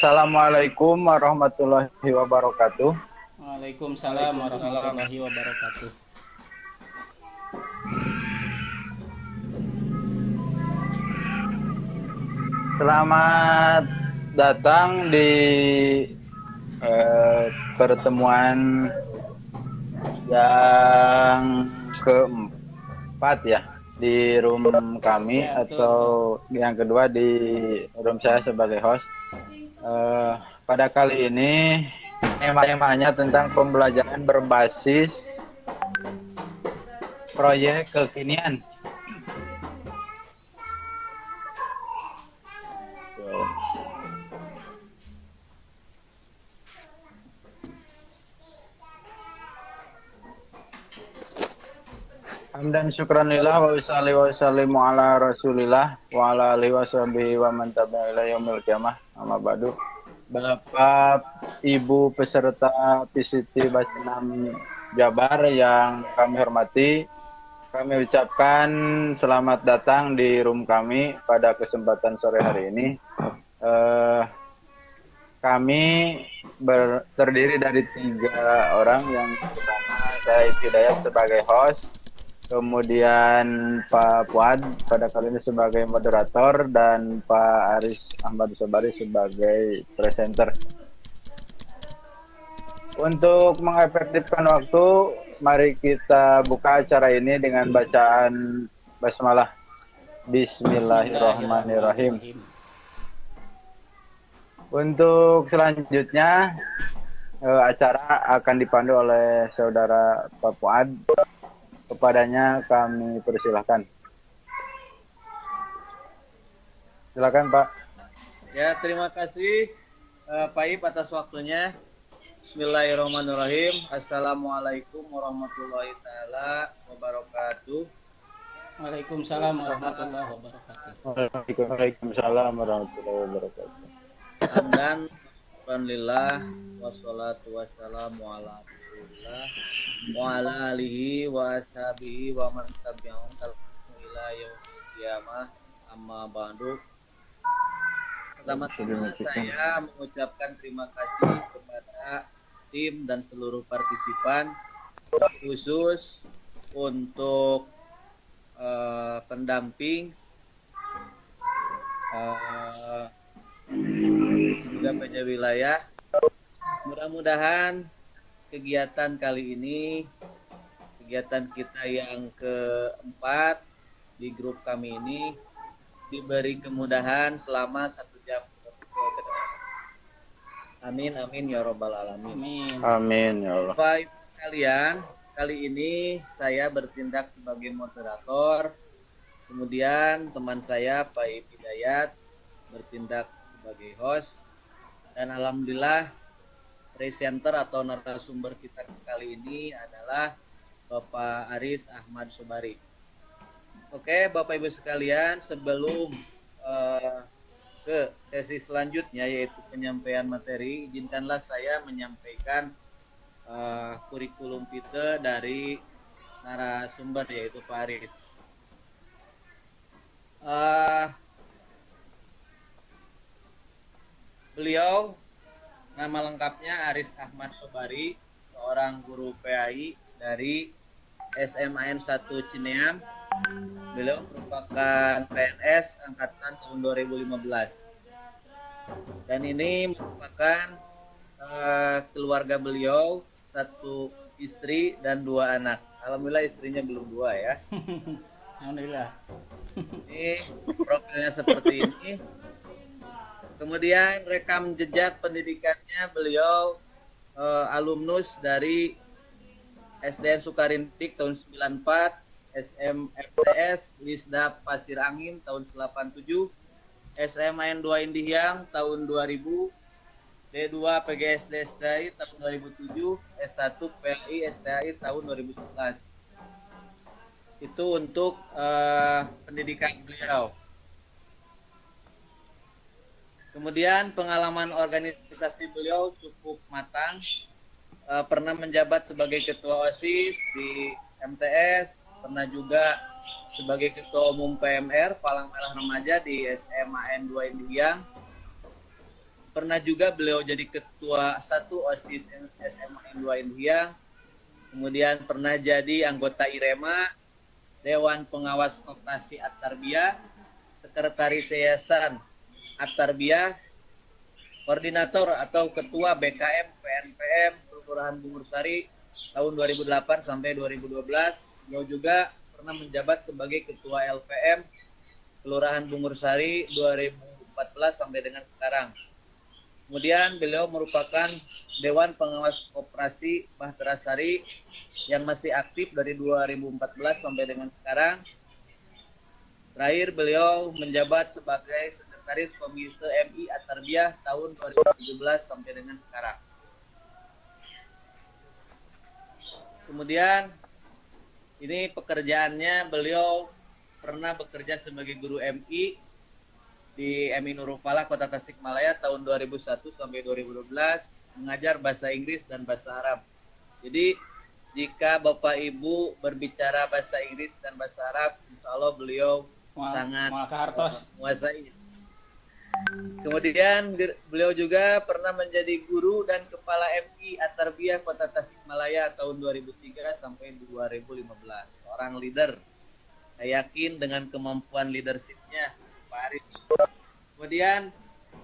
Assalamualaikum warahmatullahi wabarakatuh. Waalaikumsalam warahmatullahi wabarakatuh. Selamat datang di pertemuan yang keempat ya di room kami Ya, atau yang kedua di room saya sebagai host. Pada kali ini temanya tentang pembelajaran berbasis proyek kekinian. Hamdan syukranillah wa usalli wa sallimu ala rasulillah wa ala alihi wa sahbihi wa man tabi'a ila yaumil qiyamah. Amma ba'du. Bapak, Ibu peserta PCT Basinam Jabar yang kami hormati, kami ucapkan selamat datang di room kami pada kesempatan sore hari ini. Kami terdiri dari 3 orang, yang pertama saya Hidayat sebagai host, kemudian Pak Fuad pada kali ini sebagai moderator, dan Pak Aris Ahmad Sobari sebagai presenter. Untuk mengefektifkan waktu, mari kita buka acara ini dengan bacaan basmalah. Bismillahirrahmanirrahim. Untuk selanjutnya, acara akan dipandu oleh saudara Pak Fuad. Kepadanya kami persilahkan. Silakan Pak. Ya, terima kasih Pak Ip atas waktunya. Bismillahirrahmanirrahim. Assalamualaikum warahmatullahi taala wabarakatuh. Waalaikumsalam warahmatullahi wabarakatuh. Waalaikumsalam warahmatullahi wabarakatuh. Hamdan alhamdulillah wassalatu wassalamu ala rasulillah wa ala alihi wa ashabihi wa man tabi'ahum ila yaumil qiyamah, amma ba'du. Pertama-tama saya mengucapkan terima kasih kepada tim dan seluruh partisipan, khusus untuk pendamping juga PJ wilayah. Mudah-mudahan kegiatan kali ini, kegiatan kita yang keempat di grup kami ini, diberi kemudahan selama 1 jam ke depan. Amin amin ya robbal alamin. Amin. Amin ya Allah. Bapak Ibu sekalian, kali ini saya bertindak sebagai moderator. Kemudian teman saya Pak Ip Hidayat bertindak sebagai host. Dan alhamdulillah presenter atau narasumber kita kali ini adalah Bapak Aris Ahmad Sobari. Oke, Bapak Ibu sekalian, sebelum ke sesi selanjutnya yaitu penyampaian materi, izinkanlah saya menyampaikan kurikulum kita dari narasumber yaitu Pak Aris. Beliau nama lengkapnya Aris Ahmad Sobari, seorang guru PAI dari SMAN 1 Cineam. Beliau merupakan PNS angkatan tahun 2015. Dan ini merupakan keluarga beliau, 1 istri dan 2 anak. Alhamdulillah istrinya belum 2 ya. Alhamdulillah. Ini profilnya seperti ini. Kemudian rekam jejak pendidikannya, beliau alumnus dari SDN Sukarintik tahun 94, SMFTS Lisda Pasir Angin tahun 87, SMAN 2 Indihang tahun 2000, D2 PGSD SDI tahun 2007, S1 PAI SDI tahun 2011. Itu untuk pendidikan beliau. Kemudian pengalaman organisasi beliau cukup matang, pernah menjabat sebagai ketua OSIS di MTS, pernah juga sebagai ketua umum PMR Palang Merah Remaja di SMAN 2 Indihang. pernah juga beliau jadi ketua 1 OSIS SMA N2 India, kemudian pernah jadi anggota IREMA, Dewan Pengawas Koperasi At-Tarbiyah, Sekretaris Yayasan At-Tarbiyah, Koordinator atau Ketua BKM PNPM Kelurahan Bungursari tahun 2008 sampai 2012. Beliau juga pernah menjabat sebagai Ketua LPM Kelurahan Bungursari 2014 sampai dengan sekarang. Kemudian beliau merupakan Dewan Pengawas Koperasi Bahtera Sari yang masih aktif dari 2014 sampai dengan sekarang. Terakhir beliau menjabat sebagai Sekretaris Komite MI At-Tarbiyah tahun 2017 sampai dengan sekarang. Kemudian ini pekerjaannya, beliau pernah bekerja sebagai guru MI di MI Nurul Falah Kota Tasikmalaya tahun 2001 sampai 2012, mengajar bahasa Inggris dan bahasa Arab. Jadi jika Bapak Ibu berbicara bahasa Inggris dan bahasa Arab, insya Allah beliau sangat menguasai. Kemudian beliau juga pernah menjadi guru dan kepala MI At-Tarbiyah Kota Tasikmalaya tahun 2003 sampai 2015. Seorang leader. Saya yakin dengan kemampuan leadership-nya Pak Aris. Kemudian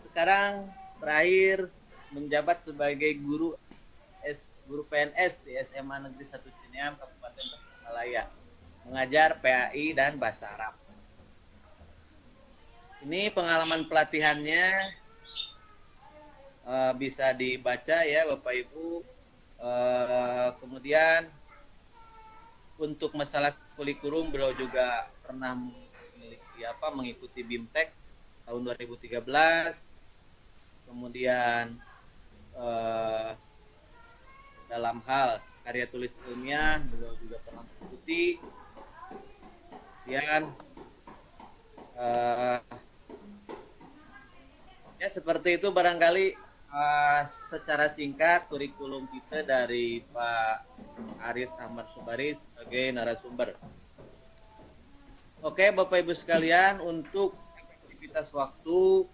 sekarang terakhir menjabat sebagai guru PNS di SMA Negeri 1 Cineam Kabupaten Tasikmalaya, mengajar PAI dan bahasa Arab. Ini pengalaman pelatihannya bisa dibaca ya Bapak Ibu. Kemudian untuk masalah kurikulum beliau juga pernah mengikuti BIMTEK tahun 2013. Kemudian dalam hal karya tulis ilmiah beliau juga pernah mengikuti. Kemudian ya seperti itu barangkali secara singkat kurikulum kita dari Pak Aris Ahmad Sobari sebagai narasumber. Oke Bapak Ibu sekalian, untuk aktivitas waktu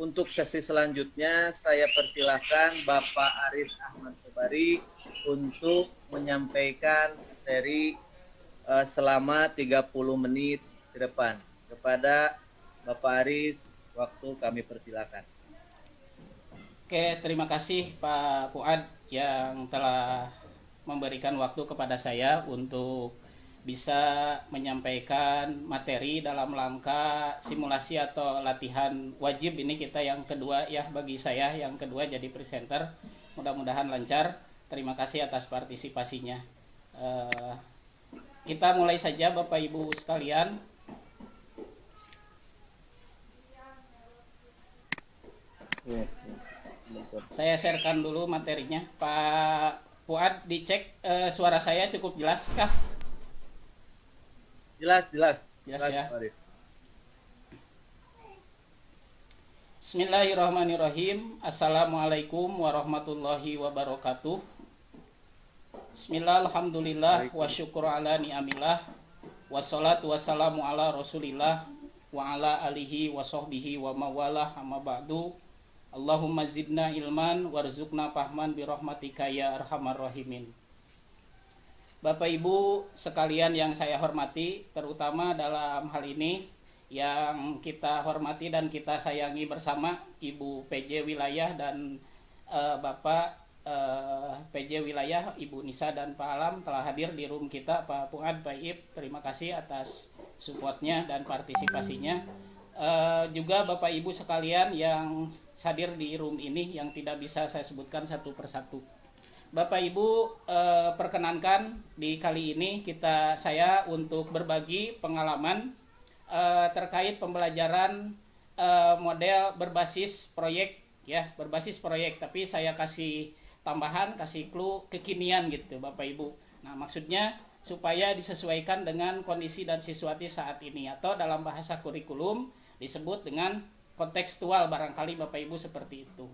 untuk sesi selanjutnya saya persilahkan Bapak Aris Ahmad Sobari untuk menyampaikan materi selama 30 menit ke depan. Kepada Bapak Aris, waktu kami persilakan. Oke, terima kasih Pak Fuad yang telah memberikan waktu kepada saya untuk bisa menyampaikan materi dalam rangka simulasi atau latihan wajib. Ini kita yang kedua ya, bagi saya yang kedua jadi presenter. Mudah-mudahan lancar. Terima kasih atas partisipasinya. Kita mulai saja Bapak Ibu sekalian. Saya sharekan dulu materinya. Pak Fuad, dicek suara saya cukup jelas kah? Jelas ya. Bismillahirrahmanirrahim. Assalamualaikum warahmatullahi wabarakatuh. Bismillah, alhamdulillah, wa syukur ala ni'amillah, wassalatu wassalamu ala rasulillah, wa ala alihi wa sahbihi wa mawalah, amma ba'du. Allahumma zidna ilman warzuqna fahman birahmatika ya arhamar rahimin. Bapak Ibu sekalian yang saya hormati, terutama dalam hal ini yang kita hormati dan kita sayangi bersama Ibu PJ Wilayah dan Bapak PJ Wilayah Ibu Nisa dan Pak Alam telah hadir di room kita. Pak Fuad, Pak Ip, terima kasih atas supportnya dan partisipasinya. Juga Bapak Ibu sekalian yang hadir di room ini yang tidak bisa saya sebutkan satu persatu. Bapak Ibu, perkenankan di kali ini saya untuk berbagi pengalaman terkait pembelajaran model berbasis proyek ya, berbasis proyek, tapi saya kasih tambahan, kasih clue kekinian gitu Bapak Ibu. Nah, maksudnya supaya disesuaikan dengan kondisi dan situasi saat ini, atau dalam bahasa kurikulum disebut dengan kontekstual barangkali Bapak Ibu seperti itu.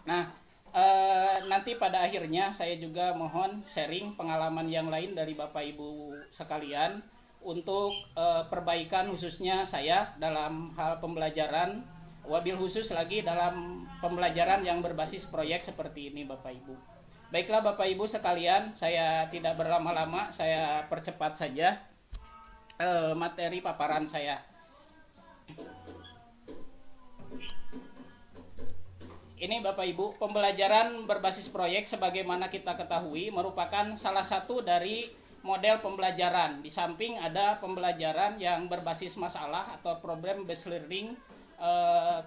Nah, nanti pada akhirnya saya juga mohon sharing pengalaman yang lain dari Bapak Ibu sekalian untuk perbaikan khususnya saya dalam hal pembelajaran wabil khusus lagi dalam pembelajaran yang berbasis proyek seperti ini Bapak Ibu. Baiklah Bapak Ibu sekalian, saya tidak berlama-lama, saya percepat saja materi paparan saya. Ini Bapak Ibu, pembelajaran berbasis proyek sebagaimana kita ketahui merupakan salah satu dari model pembelajaran. Di samping ada pembelajaran yang berbasis masalah atau problem based learning,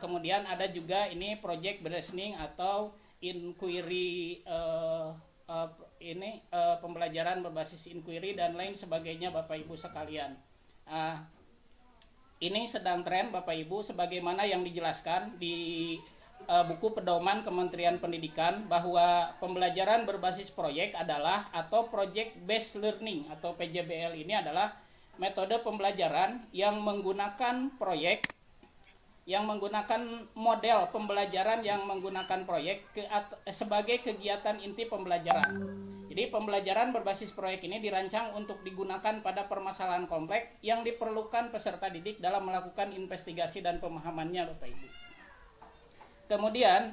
kemudian ada juga ini project based learning atau inquiry, pembelajaran berbasis inquiry dan lain sebagainya Bapak Ibu sekalian. Ini sedang tren Bapak Ibu sebagaimana yang dijelaskan di buku pedoman Kementerian Pendidikan bahwa pembelajaran berbasis proyek adalah atau project based learning atau PJBL ini adalah metode pembelajaran yang menggunakan proyek, yang menggunakan model pembelajaran yang menggunakan proyek sebagai kegiatan inti pembelajaran. Jadi pembelajaran berbasis proyek ini dirancang untuk digunakan pada permasalahan kompleks yang diperlukan peserta didik dalam melakukan investigasi dan pemahamannya Bapak Ibu. Kemudian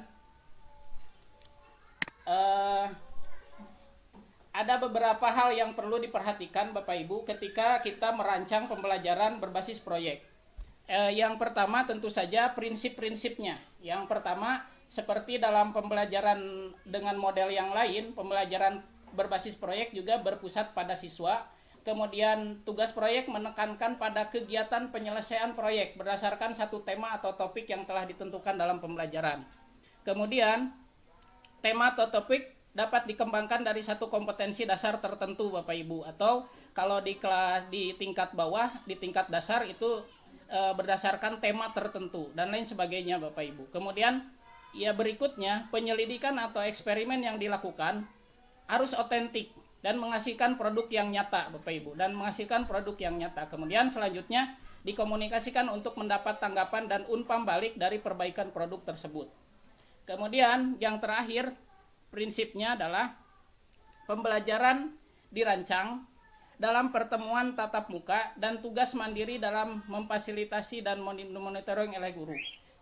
ada beberapa hal yang perlu diperhatikan Bapak Ibu ketika kita merancang pembelajaran berbasis proyek. Yang pertama tentu saja prinsip-prinsipnya. Yang pertama seperti dalam pembelajaran dengan model yang lain, pembelajaran berbasis proyek juga berpusat pada siswa. Kemudian tugas proyek menekankan pada kegiatan penyelesaian proyek berdasarkan satu tema atau topik yang telah ditentukan dalam pembelajaran. Kemudian tema atau topik dapat dikembangkan dari satu kompetensi dasar tertentu Bapak Ibu, atau kalau di kelas di tingkat bawah, di tingkat dasar itu berdasarkan tema tertentu dan lain sebagainya Bapak Ibu. Kemudian ya berikutnya penyelidikan atau eksperimen yang dilakukan harus otentik dan menghasilkan produk yang nyata Bapak Ibu, dan menghasilkan produk yang nyata. Kemudian selanjutnya dikomunikasikan untuk mendapat tanggapan dan umpan balik dari perbaikan produk tersebut. Kemudian yang terakhir prinsipnya adalah pembelajaran dirancang dalam pertemuan tatap muka dan tugas mandiri dalam memfasilitasi dan monitoring oleh guru.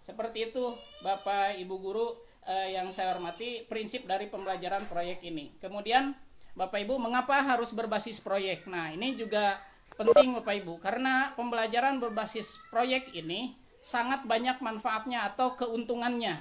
Seperti itu Bapak Ibu guru yang saya hormati prinsip dari pembelajaran proyek ini. Kemudian Bapak Ibu mengapa harus berbasis proyek? Nah ini juga penting Bapak Ibu, karena pembelajaran berbasis proyek ini sangat banyak manfaatnya atau keuntungannya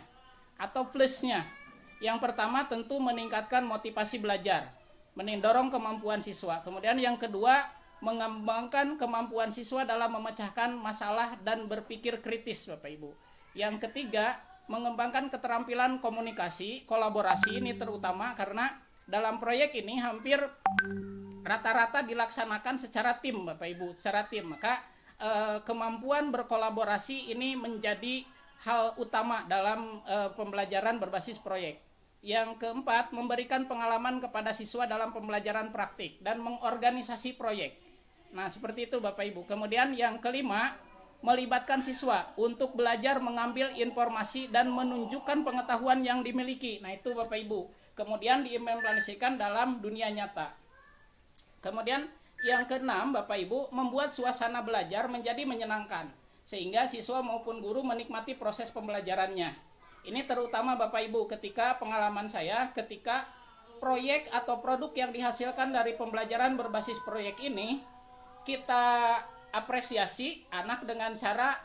atau plusnya. Yang pertama tentu meningkatkan motivasi belajar, mendorong kemampuan siswa. Kemudian yang kedua, mengembangkan kemampuan siswa dalam memecahkan masalah dan berpikir kritis Bapak Ibu. Yang ketiga, mengembangkan keterampilan komunikasi, kolaborasi, ini terutama karena dalam proyek ini hampir rata-rata dilaksanakan secara tim Bapak Ibu, secara tim. Maka kemampuan berkolaborasi ini menjadi hal utama dalam pembelajaran berbasis proyek. Yang keempat, memberikan pengalaman kepada siswa dalam pembelajaran praktik dan mengorganisasi proyek. Nah, seperti itu Bapak Ibu. Kemudian yang kelima, melibatkan siswa untuk belajar mengambil informasi dan menunjukkan pengetahuan yang dimiliki. Nah, itu Bapak Ibu. Kemudian diimplementasikan dalam dunia nyata. Kemudian yang keenam, Bapak Ibu, membuat suasana belajar menjadi menyenangkan, sehingga siswa maupun guru menikmati proses pembelajarannya. Ini terutama Bapak Ibu ketika pengalaman saya ketika proyek atau produk yang dihasilkan dari pembelajaran berbasis proyek ini kita apresiasi anak dengan cara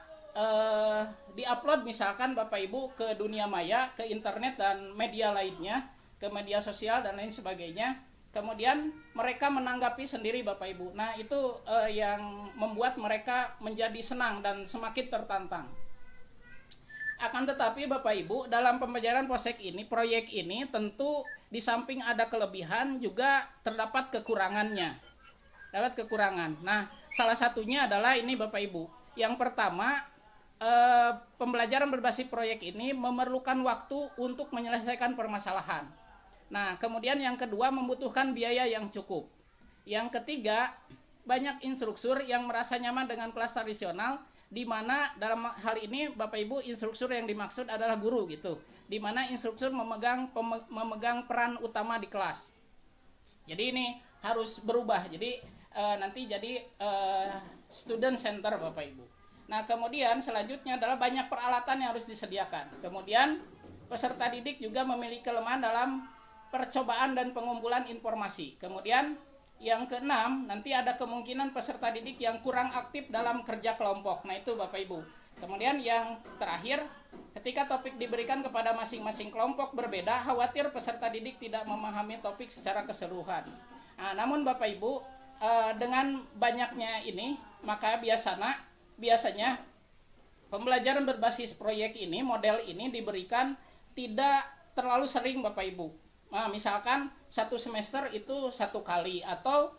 diupload misalkan Bapak Ibu ke dunia maya, ke internet dan media lainnya, ke media sosial dan lain sebagainya. Kemudian mereka menanggapi sendiri Bapak Ibu. Nah itu yang membuat mereka menjadi senang dan semakin tertantang. Akan tetapi Bapak Ibu, dalam pembelajaran proyek ini tentu di samping ada kelebihan juga terdapat kekurangannya. Dapat kekurangan. Nah, salah satunya adalah ini Bapak Ibu. Yang pertama, pembelajaran berbasis proyek ini memerlukan waktu untuk menyelesaikan permasalahan. Nah, kemudian yang kedua membutuhkan biaya yang cukup. Yang ketiga, banyak instruktur yang merasa nyaman dengan kelas tradisional, di mana dalam hal ini Bapak Ibu instruktur yang dimaksud adalah guru gitu, di mana instruktur memegang peran utama di kelas. Jadi ini harus berubah, jadi nanti jadi student center Bapak Ibu. Nah, kemudian selanjutnya adalah banyak peralatan yang harus disediakan. Kemudian peserta didik juga memiliki kelemahan dalam percobaan dan pengumpulan informasi. Kemudian yang keenam, nanti ada kemungkinan peserta didik yang kurang aktif dalam kerja kelompok. Nah, itu Bapak Ibu. Kemudian yang terakhir, ketika topik diberikan kepada masing-masing kelompok berbeda, khawatir peserta didik tidak memahami topik secara keseluruhan. Nah, namun Bapak Ibu, dengan banyaknya ini, maka biasanya pembelajaran berbasis proyek ini, model ini diberikan tidak terlalu sering Bapak Ibu. Nah, misalkan satu semester itu 1 kali, atau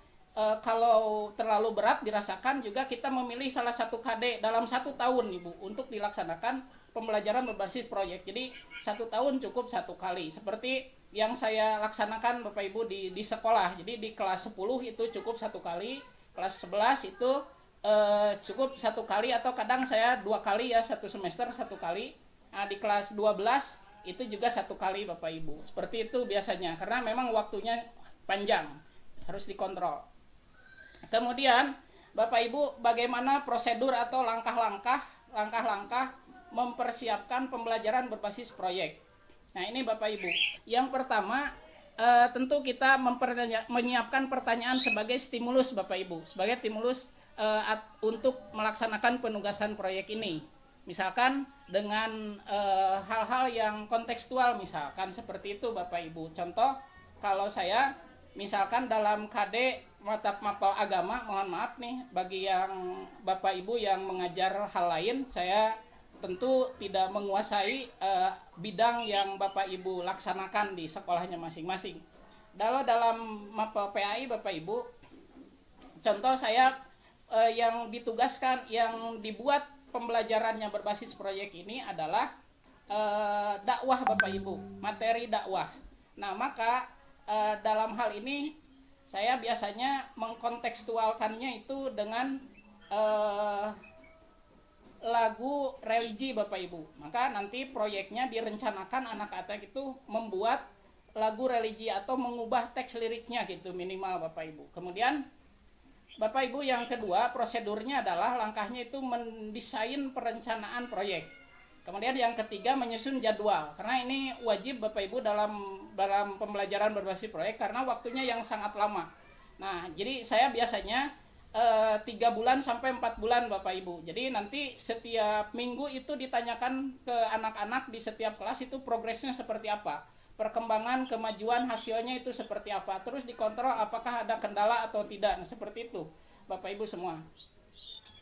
kalau terlalu berat dirasakan juga kita memilih salah satu KD dalam 1 tahun Ibu untuk dilaksanakan pembelajaran berbasis proyek. Jadi 1 tahun cukup 1 kali. Seperti yang saya laksanakan Bapak Ibu di sekolah. Jadi di kelas 10 itu cukup 1 kali, kelas 11 itu cukup 1 kali, atau kadang saya 2 kali ya, 1 semester 1 kali. Nah, di kelas 12 itu juga 1 kali Bapak Ibu. Seperti itu biasanya, karena memang waktunya panjang, harus dikontrol. Kemudian Bapak Ibu, bagaimana prosedur atau langkah-langkah mempersiapkan pembelajaran berbasis proyek. Nah, ini Bapak Ibu. Yang pertama, tentu kita menyiapkan pertanyaan sebagai stimulus Bapak Ibu, sebagai stimulus untuk melaksanakan penugasan proyek ini. Misalkan dengan hal-hal yang kontekstual, misalkan seperti itu Bapak Ibu. Contoh, kalau saya misalkan dalam KD mata mapel agama, mohon maaf nih bagi yang Bapak Ibu yang mengajar hal lain, saya tentu tidak menguasai bidang yang Bapak Ibu laksanakan di sekolahnya masing-masing. Dalam mapel PAI Bapak Ibu, contoh saya yang ditugaskan, yang dibuat pembelajarannya berbasis proyek ini adalah dakwah Bapak Ibu, materi dakwah. Nah, maka dalam hal ini saya biasanya mengkontekstualkannya itu dengan lagu religi Bapak Ibu. Maka nanti proyeknya direncanakan anak-anak itu membuat lagu religi atau mengubah teks liriknya gitu minimal Bapak Ibu. Kemudian Bapak Ibu, yang kedua, prosedurnya adalah langkahnya itu mendesain perencanaan proyek. Kemudian yang ketiga, menyusun jadwal. Karena ini wajib Bapak Ibu dalam pembelajaran berbasis proyek karena waktunya yang sangat lama. Nah, jadi saya biasanya 3 bulan sampai 4 bulan Bapak Ibu. Jadi nanti setiap minggu itu ditanyakan ke anak-anak di setiap kelas itu progresnya seperti apa. Perkembangan, kemajuan, hasilnya itu seperti apa. Terus dikontrol apakah ada kendala atau tidak. Nah, seperti itu Bapak Ibu semua.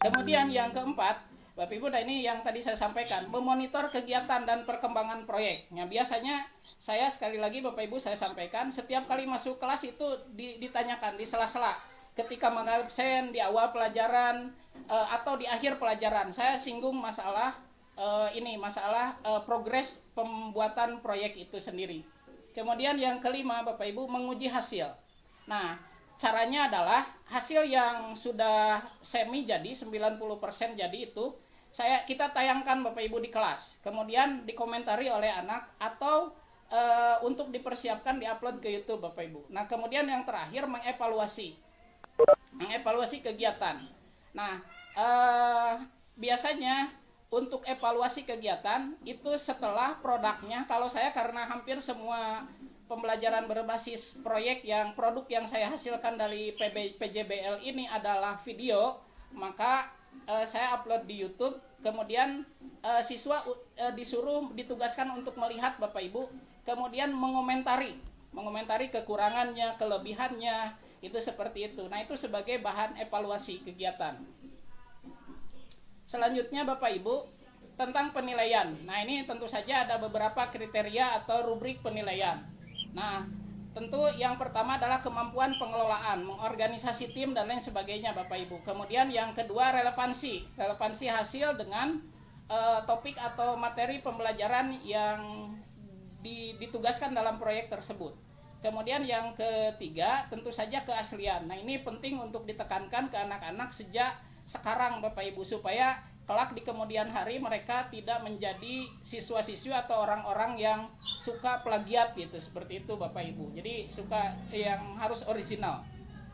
Kemudian yang keempat, Bapak Ibu, ini yang tadi saya sampaikan, memonitor kegiatan dan perkembangan proyek. Nah, biasanya saya sekali lagi Bapak Ibu saya sampaikan, setiap kali masuk kelas itu ditanyakan di sela-sela. Ketika mengabsen di awal pelajaran atau di akhir pelajaran, saya singgung masalah progres pembuatan proyek itu sendiri. Kemudian yang kelima Bapak Ibu, menguji hasil. Nah, caranya adalah hasil yang sudah semi jadi 90% jadi itu kita tayangkan Bapak Ibu di kelas. Kemudian dikomentari oleh anak atau untuk dipersiapkan diupload ke YouTube Bapak Ibu. Nah, kemudian yang terakhir mengevaluasi kegiatan. Nah, biasanya untuk evaluasi kegiatan itu setelah produknya, kalau saya karena hampir semua pembelajaran berbasis proyek produk yang saya hasilkan dari PJBL ini adalah video, maka saya upload di YouTube. Kemudian siswa ditugaskan untuk melihat Bapak Ibu, kemudian mengomentari kekurangannya, kelebihannya, itu seperti itu. Nah, itu sebagai bahan evaluasi kegiatan. Selanjutnya Bapak Ibu, tentang penilaian. Nah, ini tentu saja ada beberapa kriteria atau rubrik penilaian. Nah, tentu yang pertama adalah kemampuan pengelolaan, mengorganisasi tim dan lain sebagainya Bapak Ibu. Kemudian yang kedua relevansi hasil dengan topik atau materi pembelajaran yang ditugaskan dalam proyek tersebut. Kemudian yang ketiga tentu saja keaslian. Nah, ini penting untuk ditekankan ke anak-anak sejak sekarang Bapak Ibu, supaya kelak di kemudian hari mereka tidak menjadi siswa-siswi atau orang-orang yang suka plagiat gitu, seperti itu Bapak Ibu. Jadi suka yang harus original.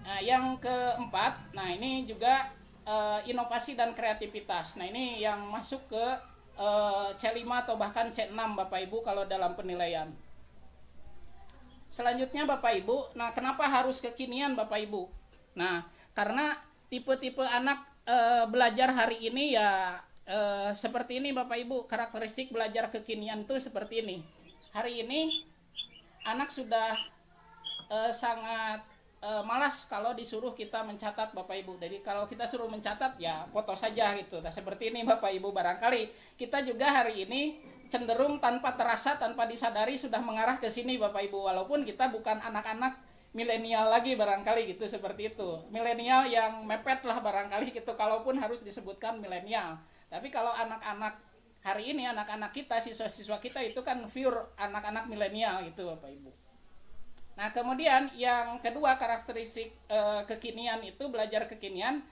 Nah, yang keempat, nah ini juga inovasi dan kreativitas. Nah, ini yang masuk ke C5 atau bahkan C6 Bapak Ibu kalau dalam penilaian. Selanjutnya Bapak Ibu, nah kenapa harus kekinian Bapak Ibu? Nah, karena tipe-tipe anak belajar hari ini ya seperti ini Bapak Ibu, karakteristik belajar kekinian itu seperti ini. Hari ini anak sudah sangat malas kalau disuruh kita mencatat Bapak Ibu. Jadi kalau kita suruh mencatat ya foto saja gitu. Nah seperti ini Bapak Ibu, barangkali kita juga hari ini cenderung tanpa terasa, tanpa disadari sudah mengarah ke sini Bapak Ibu. Walaupun kita bukan anak-anak milenial lagi barangkali gitu, seperti itu. Milenial yang mepet lah barangkali gitu, kalaupun harus disebutkan milenial. Tapi kalau anak-anak hari ini, anak-anak kita, siswa-siswa kita itu kan pure anak-anak milenial gitu Bapak Ibu. Nah kemudian yang kedua karakteristik kekinian itu, belajar kekinian,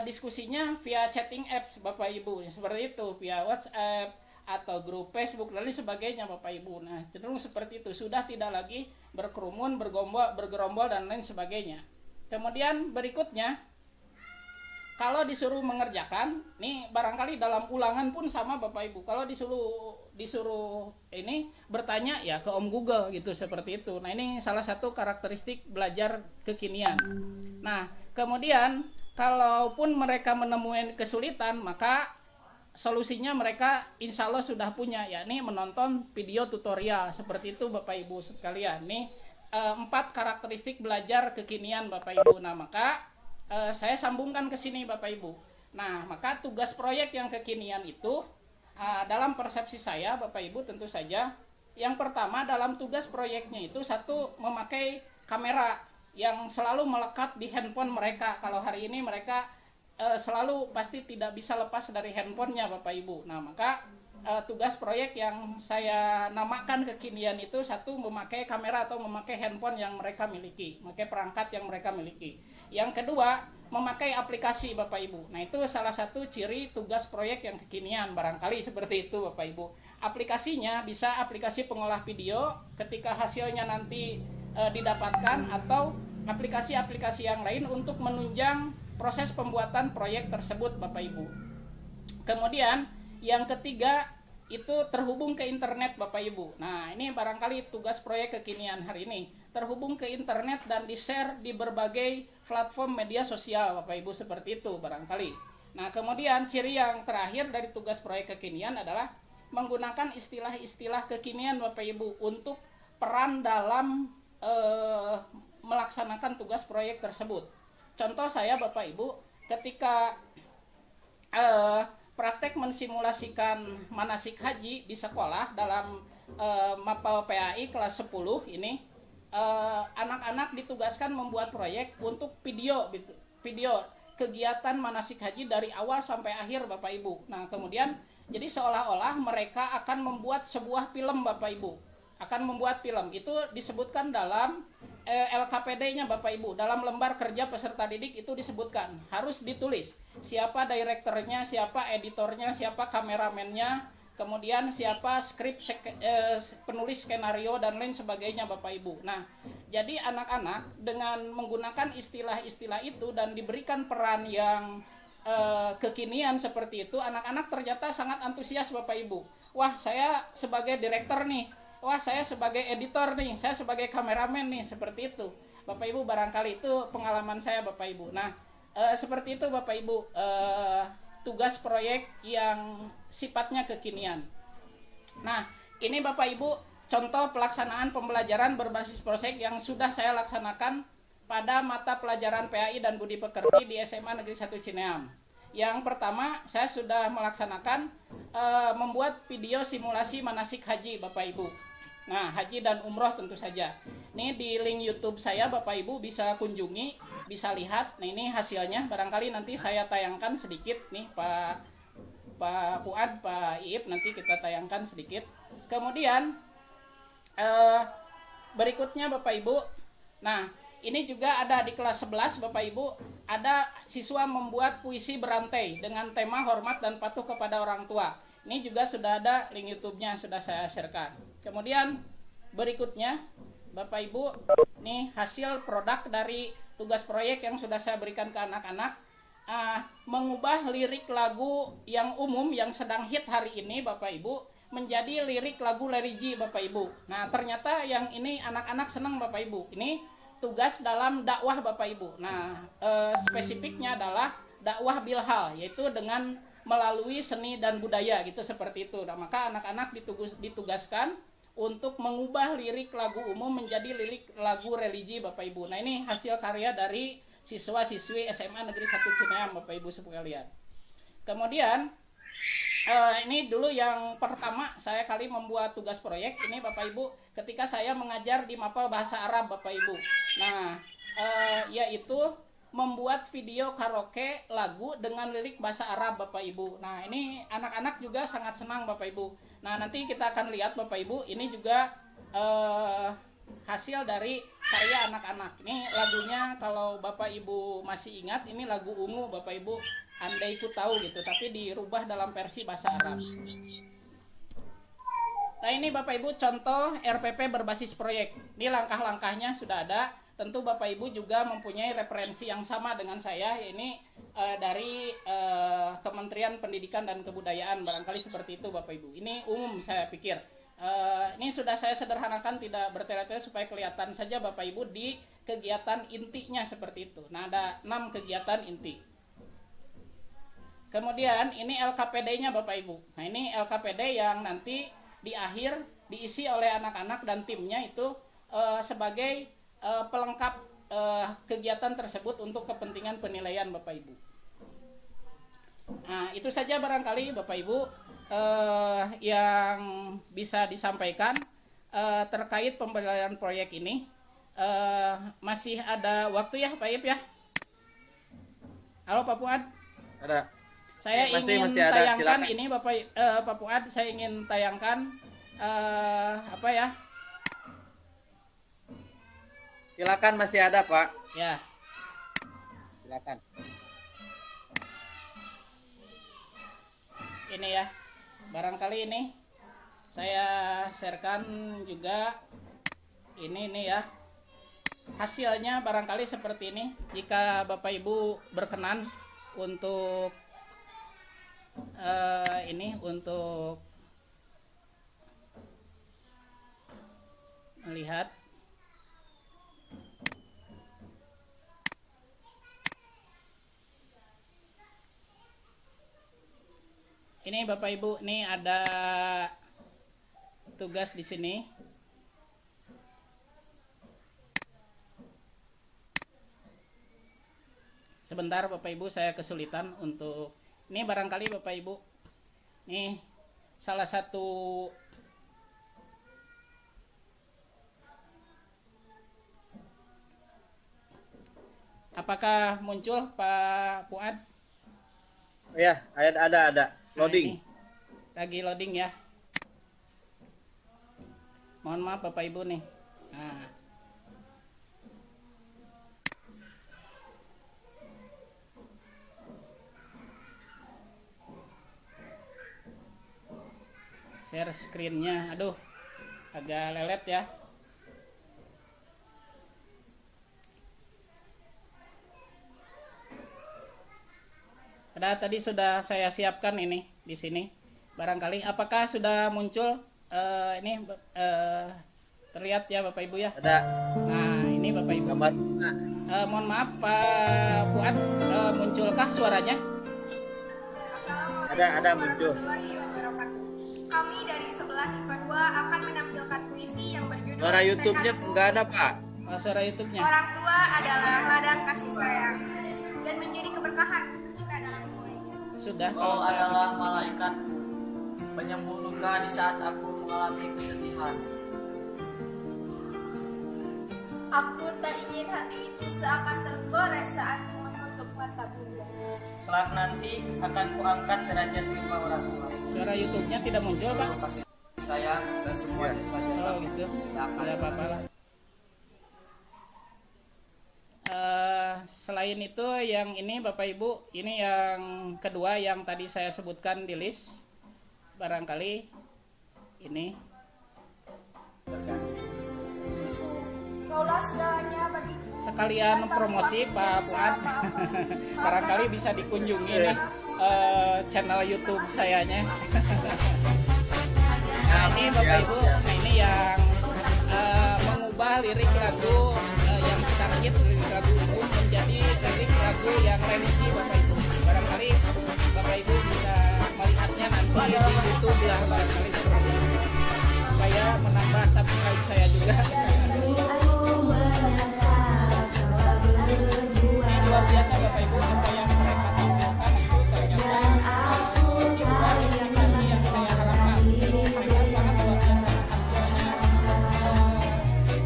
diskusinya via chatting apps Bapak Ibu. Seperti itu, via WhatsApp atau grup Facebook dan lain sebagainya Bapak Ibu. Nah cenderung seperti itu, sudah tidak lagi berkerumun, bergerombol dan lain sebagainya. Kemudian berikutnya, kalau disuruh mengerjakan, nih barangkali dalam ulangan pun sama Bapak Ibu. Kalau disuruh ini bertanya ya ke Om Google gitu, seperti itu. Nah ini salah satu karakteristik belajar kekinian. Nah kemudian kalaupun mereka menemui kesulitan, maka solusinya mereka insya Allah sudah punya, yakni menonton video tutorial. Seperti itu Bapak Ibu sekalian. Nih 4 karakteristik belajar kekinian Bapak Ibu. Nah maka saya sambungkan ke sini Bapak Ibu. Nah maka tugas proyek yang kekinian itu dalam persepsi saya Bapak Ibu tentu saja, yang pertama dalam tugas proyeknya itu satu, memakai kamera yang selalu melekat di handphone mereka. Kalau hari ini mereka selalu pasti tidak bisa lepas dari handphonenya Bapak Ibu. Nah maka tugas proyek yang saya namakan kekinian itu satu, memakai kamera atau memakai handphone yang mereka miliki, memakai perangkat yang mereka miliki. Yang kedua, memakai aplikasi Bapak Ibu. Nah itu salah satu ciri tugas proyek yang kekinian, barangkali seperti itu Bapak Ibu. Aplikasinya bisa aplikasi pengolah video ketika hasilnya nanti didapatkan, atau aplikasi-aplikasi yang lain untuk menunjang proses pembuatan proyek tersebut Bapak Ibu. Kemudian yang ketiga itu terhubung ke internet Bapak Ibu. Nah ini barangkali tugas proyek kekinian hari ini, terhubung ke internet dan di-share di berbagai platform media sosial Bapak Ibu, seperti itu barangkali. Nah kemudian ciri yang terakhir dari tugas proyek kekinian adalah menggunakan istilah-istilah kekinian Bapak Ibu untuk peran dalam melaksanakan tugas proyek tersebut. Contoh saya Bapak Ibu, ketika praktek mensimulasikan manasik haji di sekolah dalam mapel PAI kelas 10 ini, anak-anak ditugaskan membuat proyek untuk video kegiatan manasik haji dari awal sampai akhir Bapak Ibu. Nah kemudian jadi seolah-olah mereka akan membuat sebuah film Bapak Ibu, akan membuat film. Itu disebutkan dalam LKPD-nya Bapak Ibu, dalam lembar kerja peserta didik itu disebutkan, harus ditulis siapa direkturnya, siapa editornya, siapa kameramennya, kemudian siapa penulis skenario dan lain sebagainya Bapak Ibu. Nah jadi anak-anak dengan menggunakan istilah-istilah itu dan diberikan peran yang kekinian seperti itu, anak-anak ternyata sangat antusias Bapak Ibu. Wah saya sebagai direktur nih, wah saya sebagai editor nih, saya sebagai kameramen nih, seperti itu Bapak Ibu. Barangkali itu pengalaman saya Bapak Ibu. Nah seperti itu Bapak Ibu tugas proyek yang sifatnya kekinian. Nah ini Bapak Ibu contoh pelaksanaan pembelajaran berbasis proyek yang sudah saya laksanakan pada mata pelajaran PAI dan Budi Pekerti di SMA Negeri 1 Cineam. Yang pertama saya sudah melaksanakan membuat video simulasi manasik haji Bapak Ibu. Nah haji dan umroh tentu saja. Ini di link YouTube saya Bapak Ibu bisa kunjungi, bisa lihat. Nah ini hasilnya, barangkali nanti saya tayangkan sedikit nih Pak Fuad, Pak Iip, nanti kita tayangkan sedikit. Kemudian berikutnya Bapak Ibu, nah ini juga ada di kelas 11 Bapak Ibu, ada siswa membuat puisi berantai dengan tema hormat dan patuh kepada orang tua. Ini juga sudah ada link YouTube-nya, sudah saya sharekan. Kemudian berikutnya Bapak Ibu, ini hasil produk dari tugas proyek yang sudah saya berikan ke anak-anak. mengubah lirik lagu yang umum yang sedang hit hari ini Bapak Ibu menjadi lirik lagu religi Bapak Ibu. Nah ternyata yang ini anak-anak senang Bapak Ibu. Ini tugas dalam dakwah Bapak Ibu. Nah spesifiknya adalah dakwah bilhal, yaitu dengan melalui seni dan budaya gitu seperti itu. Nah maka anak-anak ditugaskan untuk mengubah lirik lagu umum menjadi lirik lagu religi Bapak Ibu. Nah ini hasil karya dari siswa-siswi SMA Negeri 1 Cineam Bapak Ibu sekalian. Kemudian ini dulu yang pertama saya kali membuat tugas proyek ini Bapak Ibu ketika saya mengajar di Mapel Bahasa Arab Bapak Ibu. Nah yaitu membuat video karaoke lagu dengan lirik bahasa Arab Bapak Ibu. Nah ini anak-anak juga sangat senang Bapak Ibu. Nah nanti kita akan lihat Bapak Ibu ini juga hasil dari karya anak-anak. Ini lagunya kalau Bapak Ibu masih ingat ini lagu ungu Bapak Ibu, andai ku tahu gitu, tapi dirubah dalam versi bahasa Arab. Nah ini Bapak Ibu contoh RPP berbasis proyek. Ini langkah-langkahnya sudah ada. Tentu Bapak Ibu juga mempunyai referensi yang sama dengan saya. Ini dari Kementerian Pendidikan dan Kebudayaan, barangkali seperti itu Bapak Ibu. Ini umum saya pikir. Ini sudah saya sederhanakan, tidak bertele-tele supaya kelihatan saja Bapak Ibu di kegiatan intinya seperti itu. Nah ada 6 kegiatan inti. Kemudian ini LKPD-nya Bapak Ibu. Nah ini LKPD yang nanti di akhir diisi oleh anak-anak dan timnya itu sebagai pelengkap kegiatan tersebut untuk kepentingan penilaian Bapak Ibu. Nah itu saja barangkali Bapak Ibu yang bisa disampaikan terkait pembelajaran proyek ini. Masih ada waktu ya Pak Ip ya? Halo Pak Fuad? Ada. Saya ingin masih ada, tayangkan silakan. ini Pak Fuad, saya ingin tayangkan apa ya? Silakan, masih ada Pak. Ya. Silakan. Ini ya. Barangkali ini saya sharekan juga ini ya. Hasilnya barangkali seperti ini. Jika Bapak Ibu berkenan untuk ini untuk melihat. Ini Bapak Ibu, nih ada tugas di sini. Sebentar Bapak Ibu, saya kesulitan untuk ini barangkali Bapak Ibu. Nih salah satu apakah muncul Pak Fuad? Ya, ada. Loading. Nah, lagi loading ya. Mohon maaf Bapak Ibu nih. Nah. Share screen-nya. Aduh. Agak lelet ya. Ada tadi sudah saya siapkan ini di sini. Barangkali apakah sudah muncul ini terlihat ya Bapak Ibu ya? Ada. Nah, ini Bapak Ibu. Gambar. Mohon maaf Pak Fuad, munculkah suaranya? Ada muncul. Kami dari 11 IPA 2 akan menampilkan puisi yang berjudul Suara YouTube-nya nggak ada Pak. Suara YouTube-nya. Orang tua adalah ladang kasih sayang dan menjadi keberkahan untuk kita dalam mulainya. Sudah. Kau adalah malaikatku, penyembuh luka di saat aku mengalami kesedihan. Aku tak ingin hati itu seakan tergores saat ku menutup mata bunda. Kelak nanti akan kuangkat derajat kedua orang tua. Suara YouTube-nya tidak muncul Pak. Seluruh kasih sayang dan semuanya saja Oh sama. gitu. Tidak akan Tidak apa-apa lah. Selain itu yang ini Bapak Ibu, ini yang kedua yang tadi saya sebutkan di list, barangkali ini. Kaulah segalanya bagiku. sekalian promosi Pak Fuad. Barangkali bisa dikunjungi nih channel YouTube sayanya. Nah, ini Bapak Ibu, nah ini yang mengubah lirik lagu yang kita hit, lirik lagu Ibu menjadi lirik lagu yang religi Bapak Ibu. Barangkali Bapak Ibu bisa melihatnya nanti di YouTube lah, barangkali seperti itu. Supaya menambah subscribe saya juga. Ini luar biasa Bapak Ibu, apa yang mereka tampilkan itu ternyata di luar ekspektasi yang saya harapkan. Mereka sangat luar biasa hasilnya.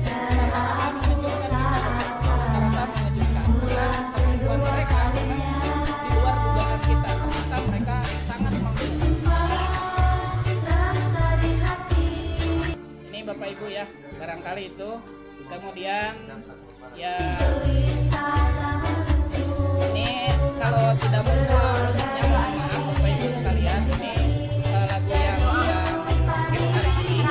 Rata-rata mengejutkan kita, rata-rata mengejutkan. Karena kemampuan mereka memang di luar dugaan kita. Ternyata mereka sangat mampu. Ini Bapak Ibu ya, barangkali itu. Kemudian ya ini kalau tidak muncul harusnya mohon maaf Bapak Ibu sekalian, ini lagu yang hit hari ini.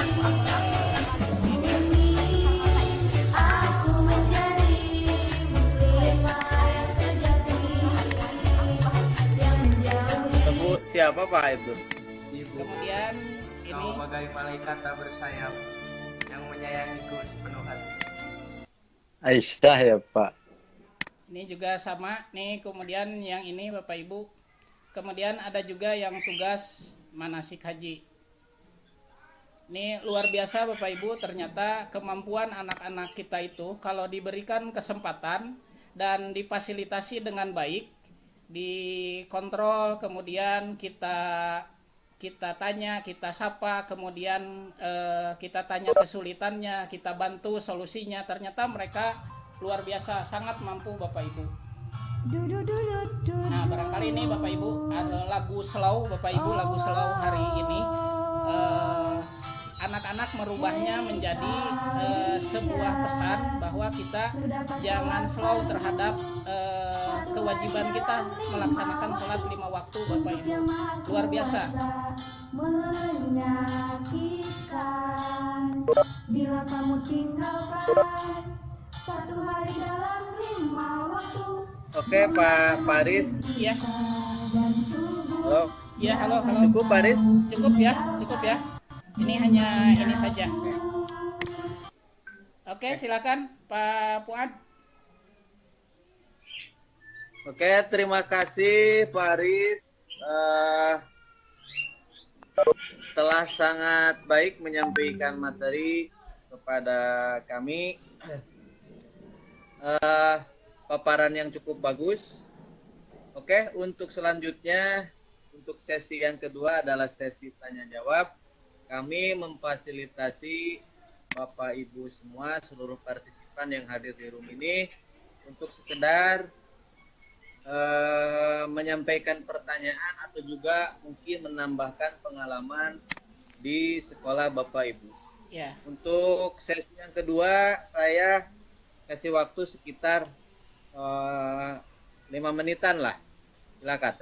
Ibu siapa Pak Ibu? Ibu, Kemudian kau ini bagai malaikat tak bersayap yang menyayangiku sepenuh hati. Aisyah ya Pak. ini juga sama nih. Kemudian yang ini Bapak Ibu. Kemudian ada juga yang tugas manasik haji. Ini luar biasa Bapak Ibu, ternyata kemampuan anak-anak kita itu kalau diberikan kesempatan dan difasilitasi dengan baik, dikontrol, kemudian kita tanya, kita sapa, kemudian kita tanya kesulitannya, kita bantu solusinya. Ternyata mereka luar biasa, sangat mampu Bapak Ibu. Nah, barangkali ini Bapak Ibu ada lagu slow Bapak Ibu, lagu slow hari ini. Anak-anak merubahnya menjadi sebuah pesan bahwa kita jangan slow terhadap kewajiban kita melaksanakan sholat 5 waktu Bapak Ibu. Luar biasa. Menyakitkan bila kamu tinggalkan satu hari dalam 5 waktu. Oke Pak Faris. Iya. Halo. Iya, halo. Cukup Faris? Cukup ya. Ini hanya ini saja. Oke, silakan Pak Fuad. Oke, terima kasih Pak Aris. Telah sangat baik menyampaikan materi kepada kami. Paparan yang cukup bagus. Oke, untuk selanjutnya, untuk sesi yang kedua adalah sesi tanya jawab. Kami memfasilitasi Bapak Ibu semua, seluruh partisipan yang hadir di room ini untuk sekedar menyampaikan pertanyaan atau juga mungkin menambahkan pengalaman di sekolah Bapak Ibu. Ya. Untuk sesi yang kedua saya kasih waktu sekitar 5 menitan lah. Silakan.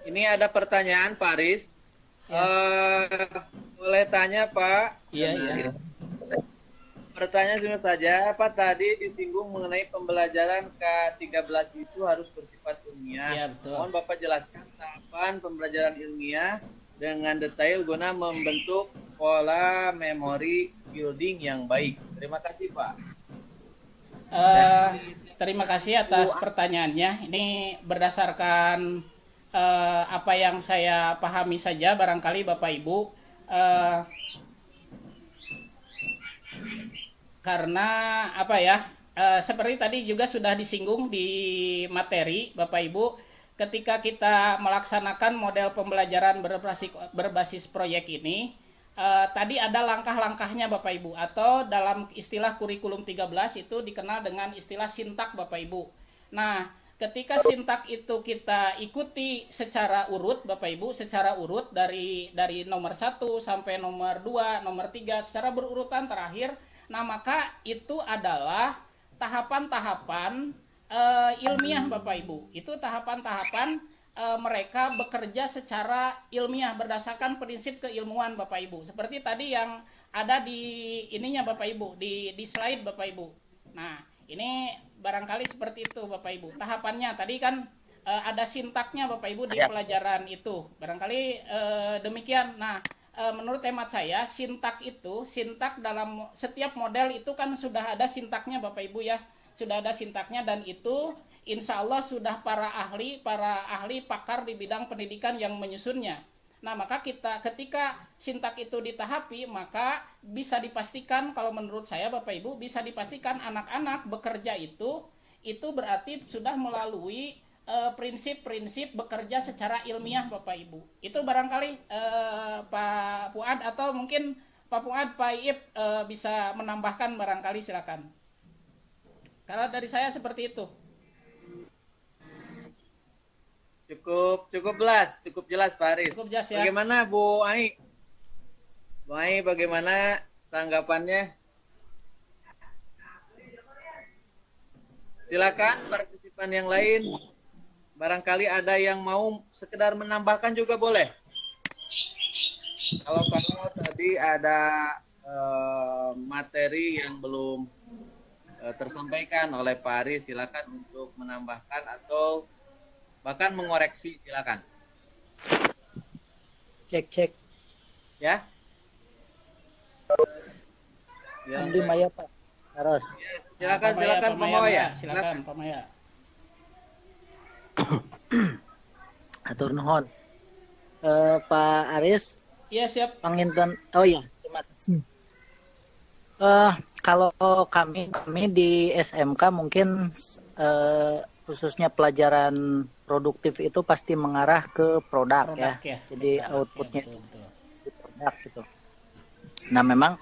Ini ada pertanyaan Pak Aris. Boleh tanya Pak? Iya. Pertanyaan cuma saja, apa tadi disinggung mengenai pembelajaran K13 itu harus bersifat ilmiah. Iya, betul. Mohon Bapak jelaskan tahapan pembelajaran ilmiah dengan detail guna membentuk pola memori building yang baik. Terima kasih Pak. Terima kasih atas pertanyaannya. Ini berdasarkan apa yang saya pahami saja, barangkali Bapak Ibu, karena apa ya, seperti tadi juga sudah disinggung di materi Bapak Ibu, ketika kita melaksanakan model pembelajaran berbasis proyek ini, tadi ada langkah-langkahnya Bapak Ibu, atau dalam istilah kurikulum 13 itu dikenal dengan istilah sintak Bapak Ibu. Nah, ketika sintak itu kita ikuti secara urut Bapak Ibu, secara urut dari nomor 1 sampai nomor 2, nomor 3 secara berurutan terakhir. Nah, maka itu adalah tahapan-tahapan ilmiah Bapak Ibu. Itu tahapan-tahapan mereka bekerja secara ilmiah berdasarkan prinsip keilmuan Bapak Ibu. Seperti tadi yang ada di ininya Bapak Ibu, di slide Bapak Ibu. Nah, ini barangkali seperti itu Bapak Ibu. Tahapannya tadi kan ada sintaknya Bapak Ibu di pelajaran itu. Barangkali demikian. Nah, menurut hemat saya, sintak dalam setiap model itu kan sudah ada sintaknya Bapak Ibu ya. Sudah ada sintaknya, dan itu insya Allah sudah para ahli pakar di bidang pendidikan yang menyusunnya. Nah, maka ketika sintak itu ditahapi, maka bisa dipastikan, kalau menurut saya Bapak Ibu, bisa dipastikan anak-anak bekerja itu berarti sudah melalui prinsip-prinsip bekerja secara ilmiah Bapak Ibu. Itu barangkali Pak Fuad, atau mungkin Pak Fuad, Pak Iip bisa menambahkan barangkali, silakan. Kalau dari saya seperti itu. Cukup jelas Pak Aris. Cukup jelas ya. Bagaimana Bu Ai? Bu Ai, bagaimana tanggapannya? Silakan partisipan yang lain. Barangkali ada yang mau sekedar menambahkan juga boleh. Kalau tadi ada materi yang belum tersampaikan oleh Pak Aris, silakan untuk menambahkan atau bahkan mengoreksi, silakan. Cek. Ya. Andi Maya Pak. Terus. Ya, silakan Pak Maya. Silakan Pak Maya. Atur nuhun. Pak Aris. Iya, siap. Panginten. Oh iya, terima kasih. Kalau kami di SMK mungkin khususnya pelajaran produktif itu pasti mengarah ke produk ya. Jadi outputnya itu di produk gitu. Nah, memang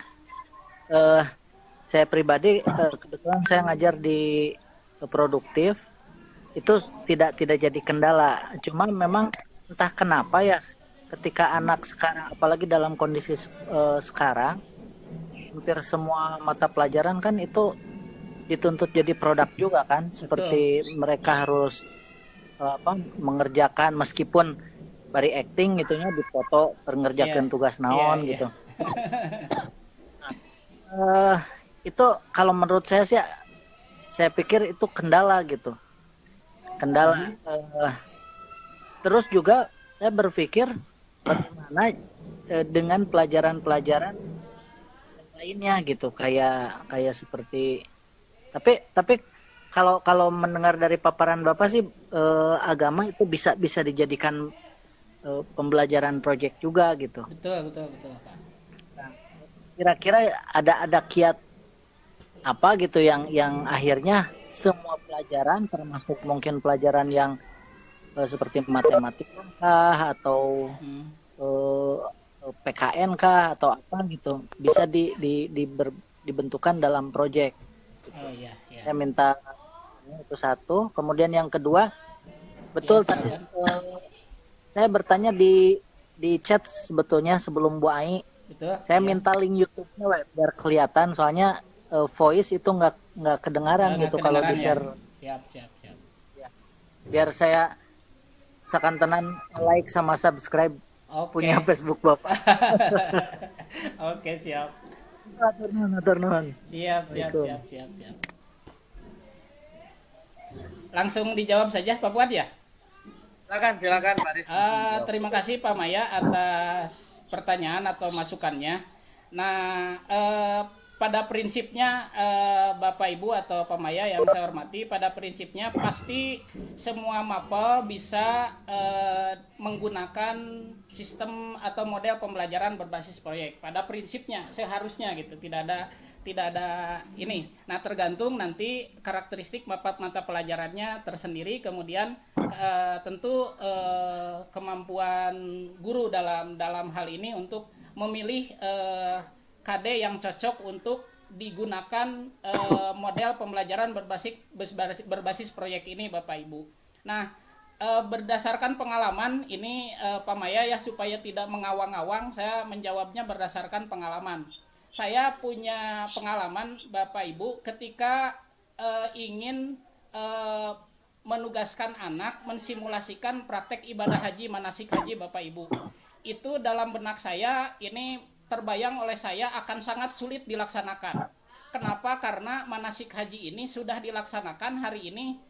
saya pribadi kebetulan saya ngajar di produktif, itu tidak jadi kendala. Cuma memang entah kenapa ya, ketika anak sekarang, apalagi dalam kondisi sekarang, hampir semua mata pelajaran kan itu dituntut jadi produk juga kan. Seperti mereka harus mengerjakan, meskipun bari acting gitunya, dipoto mengerjakan tugas naon gitu. Itu kalau menurut saya sih, saya pikir itu kendala gitu. Terus juga saya berpikir bagaimana dengan pelajaran-pelajaran lainnya gitu, kayak seperti, tapi kalau mendengar dari paparan Bapak sih, agama itu bisa dijadikan pembelajaran proyek juga gitu. Betul Pak. Nah, kira-kira ada kiat apa gitu yang akhirnya semua pelajaran, termasuk mungkin pelajaran yang seperti matematika atau PKN kah atau apa gitu, bisa dibentukkan dalam proyek gitu. Saya minta itu satu. Kemudian yang kedua, betul tadi saya bertanya di chat sebetulnya sebelum Bu Ai. Saya minta link YouTube-nya biar kelihatan, soalnya voice itu nggak kedengaran gitu kalau di share. Siap. Ya. Biar saya sakantenan like sama subscribe punya Facebook Bapak. Oke, siap. Atur nuhun. Siap. Langsung dijawab saja Pak Fuad ya. Silakan Pak Aris. Terima kasih Pak Maya atas pertanyaan atau masukannya. Nah, pada prinsipnya Bapak Ibu atau Pak Maya yang saya hormati, pada prinsipnya pasti semua mapel bisa menggunakan sistem atau model pembelajaran berbasis proyek. Pada prinsipnya seharusnya gitu, tidak ada ini. Nah, tergantung nanti karakteristik mata pelajarannya tersendiri, kemudian tentu kemampuan guru dalam hal ini untuk memilih KD yang cocok untuk digunakan model pembelajaran berbasis proyek ini Bapak Ibu. Nah, berdasarkan pengalaman ini Pak Maya ya, supaya tidak mengawang-awang, saya menjawabnya berdasarkan pengalaman. Saya punya pengalaman Bapak Ibu ketika ingin menugaskan anak mensimulasikan praktek ibadah haji, manasik haji Bapak Ibu. Itu dalam benak saya ini terbayang oleh saya akan sangat sulit dilaksanakan. Kenapa? Karena manasik haji ini sudah dilaksanakan hari ini,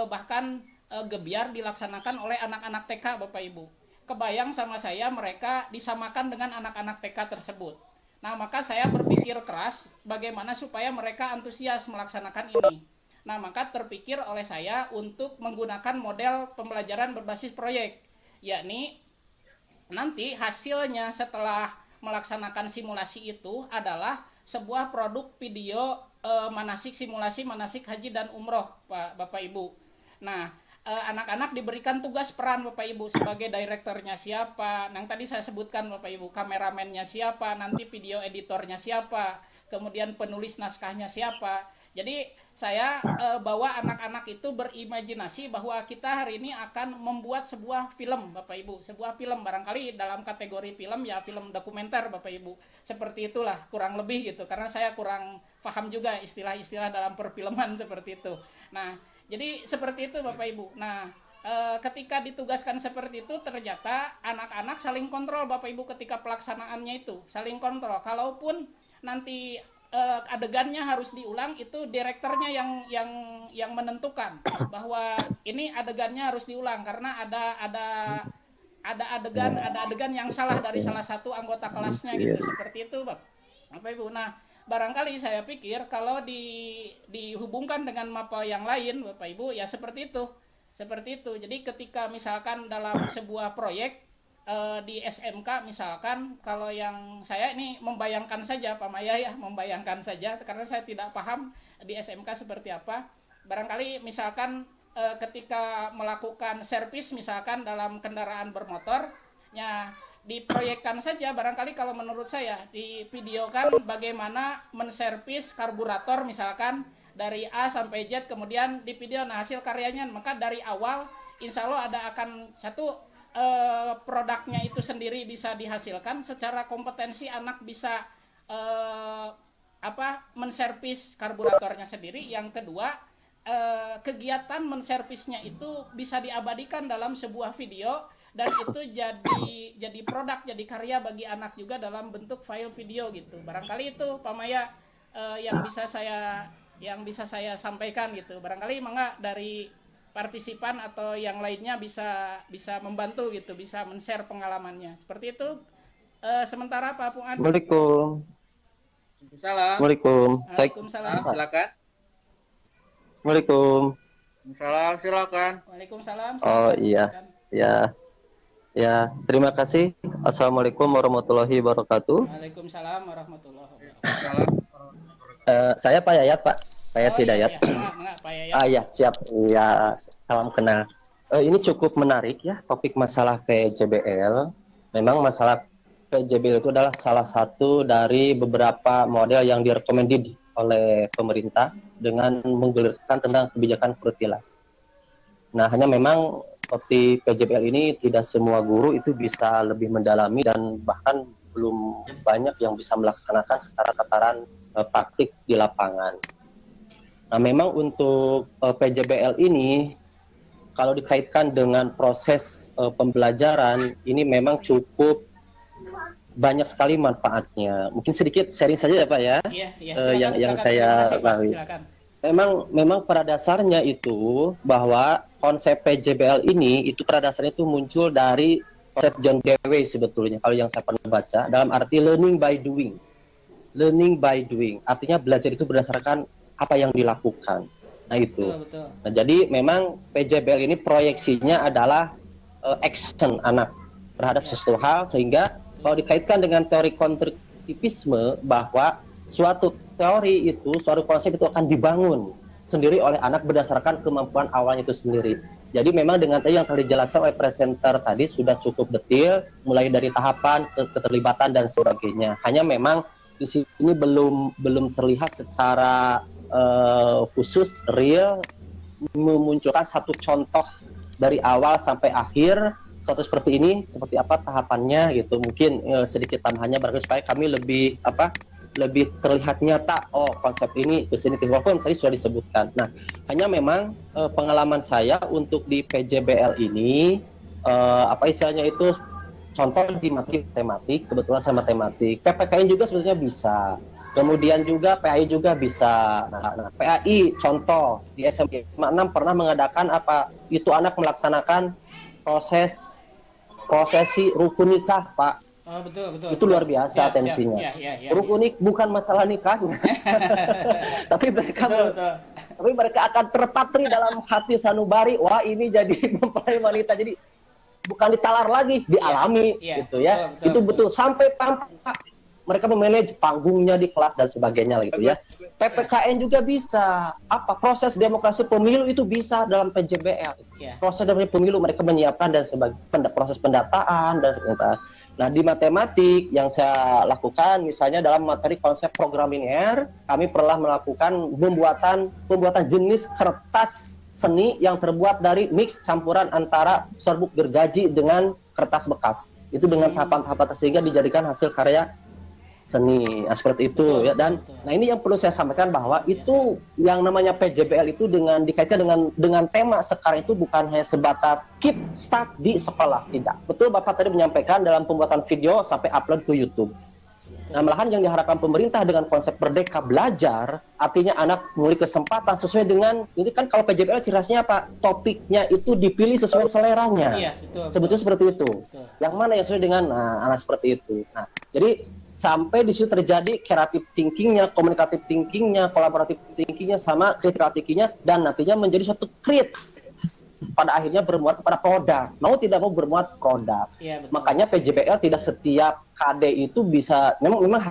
bahkan gebiar dilaksanakan oleh anak-anak TK Bapak Ibu. Kebayang sama saya mereka disamakan dengan anak-anak TK tersebut. Nah, maka saya berpikir keras bagaimana supaya mereka antusias melaksanakan ini. Nah, maka terpikir oleh saya untuk menggunakan model pembelajaran berbasis proyek, yakni nanti hasilnya setelah melaksanakan simulasi itu adalah sebuah produk video manasik simulasi manasik haji dan umroh, Bapak Ibu. Nah, anak-anak diberikan tugas peran Bapak Ibu sebagai direkturnya siapa, yang tadi saya sebutkan Bapak Ibu, kameramennya siapa, nanti video editornya siapa, kemudian penulis naskahnya siapa. Jadi saya bawa anak-anak itu berimajinasi bahwa kita hari ini akan membuat sebuah film Bapak Ibu, sebuah film barangkali dalam kategori film ya film dokumenter Bapak Ibu. Seperti itulah kurang lebih gitu, karena saya kurang paham juga istilah-istilah dalam perfilman seperti itu. Nah, jadi seperti itu Bapak Ibu. Nah, ketika ditugaskan seperti itu ternyata anak-anak saling kontrol Bapak Ibu ketika pelaksanaannya itu, saling kontrol. Kalaupun nanti adegannya harus diulang, itu direkturnya yang menentukan bahwa ini adegannya harus diulang karena ada adegan yang salah dari salah satu anggota kelasnya gitu, seperti itu Bapak Ibu. Nah, barangkali saya pikir kalau dihubungkan dengan mapel yang lain Bapak Ibu ya seperti itu. Jadi ketika misalkan dalam sebuah proyek di SMK misalkan, kalau yang saya ini membayangkan saja Pak Maya ya, membayangkan saja karena saya tidak paham di SMK seperti apa. Barangkali misalkan ketika melakukan servis misalkan dalam kendaraan bermotor, ya diproyekkan saja barangkali kalau menurut saya divideokan bagaimana menservis karburator misalkan dari A sampai Z, kemudian di video nah hasil karyanya, maka dari awal insya Allah akan satu produknya itu sendiri bisa dihasilkan secara kompetensi, anak bisa menservis karburatornya sendiri. Yang kedua, kegiatan menservisnya itu bisa diabadikan dalam sebuah video dan itu jadi produk, jadi karya bagi anak juga dalam bentuk file video gitu. Barangkali itu Pak Maya yang bisa saya sampaikan gitu. Barangkali mangga dari partisipan atau yang lainnya bisa membantu gitu, bisa men-share pengalamannya. Seperti itu. Sementara Pak Fuad. Assalamualaikum. Waalaikumsalam. Waalaikumsalam. Silakan. Waalaikum. Silakan. Waalaikumsalam. Oh iya. Ya, terima kasih. Assalamualaikum warahmatullahi wabarakatuh. Waalaikumsalam warahmatullahi wabarakatuh. Saya Pak Yayat, Pak. Pak Hidayat. Ya, siap. Ya, salam kenal. Ini cukup menarik ya, topik masalah PJBL. Memang masalah PJBL itu adalah salah satu dari beberapa model yang direkomendasi oleh pemerintah dengan menggulirkan tentang kebijakan kuritilas. Nah, hanya memang seperti PJBL ini tidak semua guru itu bisa lebih mendalami dan bahkan belum banyak yang bisa melaksanakan secara tataran praktik di lapangan. Nah, memang untuk PJBL ini kalau dikaitkan dengan proses pembelajaran ini memang cukup banyak sekali manfaatnya. Mungkin sedikit sharing saja ya Pak ya. Silakan, yang saya ketahui. Memang pada dasarnya itu bahwa konsep PJBL ini itu pada dasarnya itu muncul dari konsep John Dewey sebetulnya kalau yang saya pernah baca, dalam arti learning by doing. Learning by doing artinya belajar itu berdasarkan apa yang dilakukan. Nah itu. Betul. Nah, jadi memang PJBL ini proyeksinya adalah action anak terhadap sesuatu hal, sehingga kalau dikaitkan dengan teori konstruktivisme bahwa suatu teori itu, suatu konsep itu akan dibangun sendiri oleh anak berdasarkan kemampuan awalnya itu sendiri. Jadi memang dengan tadi yang telah dijelaskan oleh presenter tadi sudah cukup detail, mulai dari tahapan, keterlibatan dan sebagainya. Hanya memang di sini belum terlihat secara khusus real memunculkan satu contoh dari awal sampai akhir suatu seperti ini, seperti apa tahapannya gitu. Mungkin sedikit tambahannya barangkali supaya kami lebih lebih terlihat nyata. Oh, konsep ini ke sini walaupun tadi sudah disebutkan. Nah, hanya memang pengalaman saya untuk di PJBL ini apa istilahnya itu, contoh di matematik, kebetulan saya matematik. PPKN juga sebetulnya bisa. Kemudian juga PAI juga bisa. Nah, PAI contoh di SMP 6 pernah mengadakan apa? Itu anak melaksanakan prosesi rukun nikah, Pak. Oh, betul. Itu luar biasa tensinya. Rukun nikah bukan masalah nikahnya. tapi mereka akan terpatri dalam hati sanubari. Wah, ini jadi mempelai wanita. Jadi bukan ditalar lagi, dialami gitu ya. Itu betul sampai tampak mereka memanage panggungnya di kelas dan sebagainya gitu ya. PPKN juga bisa. Apa proses demokrasi pemilu itu bisa dalam PJBL. Proses demokrasi pemilu mereka menyiapkan dan proses pendataan dan sebagainya. Nah, di matematik yang saya lakukan misalnya dalam materi konsep programming linear, kami pernah melakukan pembuatan jenis kertas seni yang terbuat dari mix campuran antara serbuk gergaji dengan kertas bekas. Itu dengan tahapan-tahapan sehingga dijadikan hasil karya seni. Nah, seperti itu ya. Dan nah, ini yang perlu saya sampaikan bahwa itu yang namanya PJBL itu dikaitkan dengan tema sekarang itu bukan hanya sebatas keep stuck di sekolah, tidak. Betul Bapak tadi menyampaikan dalam pembuatan video sampai upload ke YouTube. Nah, malahan yang diharapkan pemerintah dengan konsep Merdeka Belajar, artinya anak memiliki kesempatan sesuai dengan, ini kan kalau PJBL ciri khasnya apa? Topiknya itu dipilih sesuai seleranya. Iya, betul. Sebetulnya seperti itu. Betul. Yang mana yang sesuai dengan anak seperti itu. Nah, jadi sampai di situ terjadi creative thinkingnya, komunikatif thinkingnya, kolaboratif thinkingnya, sama critical thinkingnya, dan nantinya menjadi suatu create pada akhirnya bermuat kepada produk. Mau tidak mau bermuat produk. Ya, makanya PJBL tidak setiap KD itu bisa, memang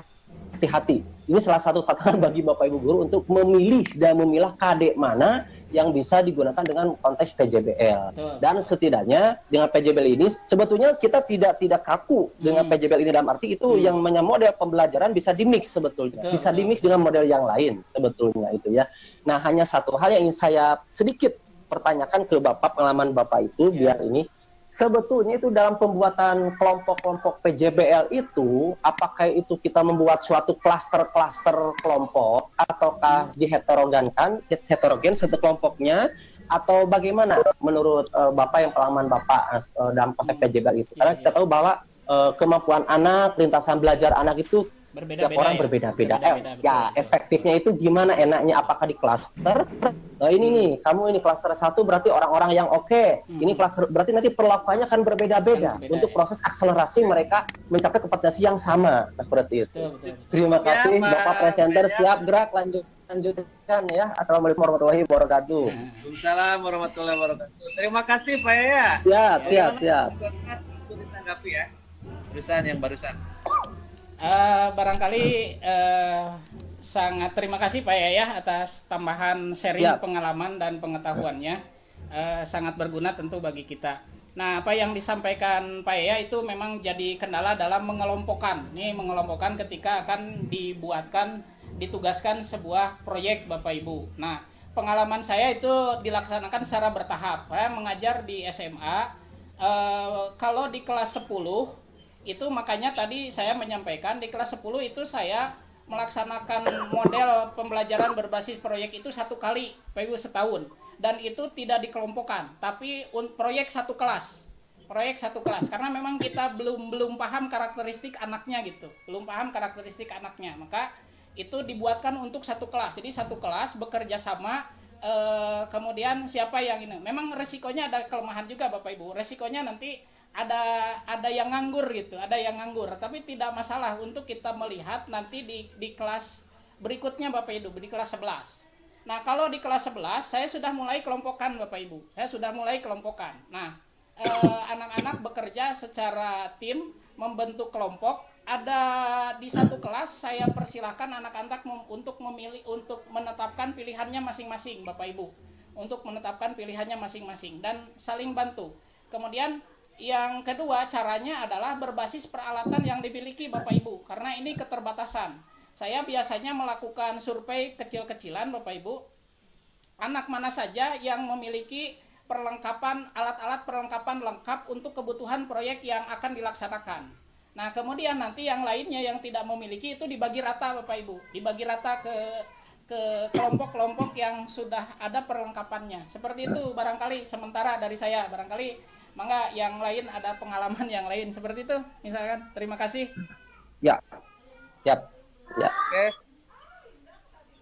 hati-hati. Ini salah satu tantangan bagi Bapak Ibu guru untuk memilih dan memilah KD mana yang bisa digunakan dengan konteks PJBL. Betul. Dan setidaknya dengan PJBL ini sebetulnya kita tidak kaku dengan PJBL ini, dalam arti itu yang namanya model pembelajaran bisa dimix sebetulnya. Betul, bisa dimix dengan model yang lain sebetulnya itu ya. Nah, hanya satu hal yang ingin saya sedikit pertanyakan ke Bapak, pengalaman Bapak itu biar ini sebetulnya itu dalam pembuatan kelompok-kelompok PJBL itu, apakah itu kita membuat suatu klaster-klaster kelompok ataukah heterogen satu kelompoknya, atau bagaimana menurut Bapak yang pengalaman Bapak dalam konsep PJBL itu? Karena kita tahu bahwa kemampuan anak, lintasan belajar anak itu tiap orang berbeda-beda. Ya, efektifnya itu gimana enaknya? Apakah di klaster? Ini nih, kamu ini klaster 1 berarti orang-orang yang oke. Ini klaster berarti nanti perlakuannya akan berbeda-beda untuk proses akselerasi mereka mencapai kompetensi yang sama. Seperti itu. Terima kasih Bapak presenter, siap gerak lanjutkan ya. Assalamualaikum warahmatullahi wabarakatuh. Waalaikumsalam warahmatullahi wabarakatuh. Terima kasih Pak ya. Siap. Ditanggapi ya. Barusan. Barangkali sangat terima kasih Pak Yaya atas tambahan sharing pengalaman dan pengetahuannya, sangat berguna tentu bagi kita. Nah, apa yang disampaikan Pak Yaya itu memang jadi kendala dalam mengelompokkan. Ini mengelompokkan ketika akan ditugaskan sebuah proyek Bapak Ibu. Nah, pengalaman saya itu dilaksanakan secara bertahap. Saya mengajar di SMA, kalau di kelas 10 itu makanya tadi saya menyampaikan di kelas 10 itu saya melaksanakan model pembelajaran berbasis proyek itu 1 kali setahun, dan itu tidak dikelompokkan tapi proyek satu kelas karena memang kita belum paham karakteristik anaknya maka itu dibuatkan untuk 1 kelas. Jadi 1 kelas bekerja sama, kemudian siapa yang ini, memang resikonya ada kelemahan juga Bapak Ibu, resikonya nanti ada yang nganggur gitu, tapi tidak masalah untuk kita melihat nanti di kelas berikutnya Bapak Ibu, di kelas 11. Nah, kalau di kelas 11 saya sudah mulai kelompokkan Bapak Ibu. Nah, anak-anak bekerja secara tim, membentuk kelompok. Ada di 1 kelas saya persilahkan anak-anak untuk menetapkan pilihannya masing-masing Bapak Ibu. Dan saling bantu. Kemudian yang kedua, caranya adalah berbasis peralatan yang dimiliki Bapak Ibu, karena ini keterbatasan. Saya biasanya melakukan survei kecil-kecilan Bapak Ibu, anak mana saja yang memiliki alat-alat perlengkapan lengkap untuk kebutuhan proyek yang akan dilaksanakan. Nah, kemudian nanti yang lainnya yang tidak memiliki itu dibagi rata Bapak Ibu, dibagi rata ke kelompok-kelompok yang sudah ada perlengkapannya. Seperti itu barangkali sementara dari saya. Barangkali mangga yang lain ada pengalaman yang lain seperti itu misalkan. Terima kasih. Ya. Ya. Ya.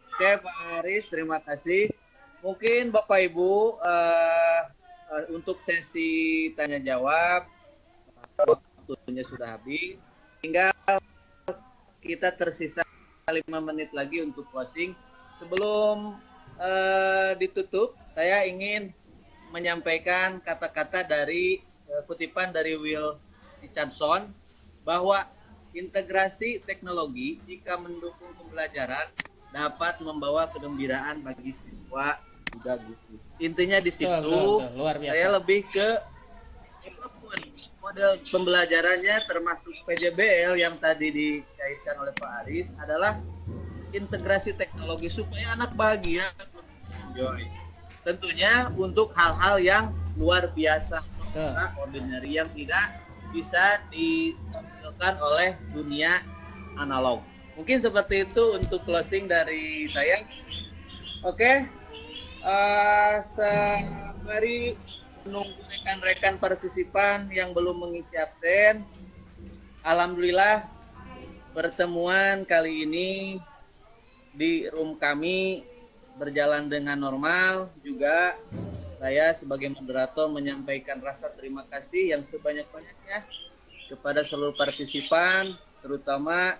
Oke, Pak Aris, terima kasih. Mungkin Bapak Ibu untuk sesi tanya jawab waktunya sudah habis. Tinggal kita tersisa 5 menit lagi untuk closing. Sebelum ditutup, saya ingin menyampaikan kata-kata dari kutipan dari Will Richardson bahwa integrasi teknologi jika mendukung pembelajaran dapat membawa kegembiraan bagi siswa juga guru. Intinya di situ saya lebih ke model pembelajarannya termasuk PJBL yang tadi dikaitkan oleh Pak Aris adalah integrasi teknologi supaya anak bahagia, enjoy. Tentunya untuk hal-hal yang luar biasa, ordinary yang tidak bisa ditampilkan oleh dunia analog. Mungkin seperti itu untuk closing dari saya. Oke, sembari menunggu rekan-rekan partisipan yang belum mengisi absen, alhamdulillah pertemuan kali ini di room kami berjalan dengan normal. Juga saya sebagai moderator menyampaikan rasa terima kasih yang sebanyak-banyaknya kepada seluruh partisipan, terutama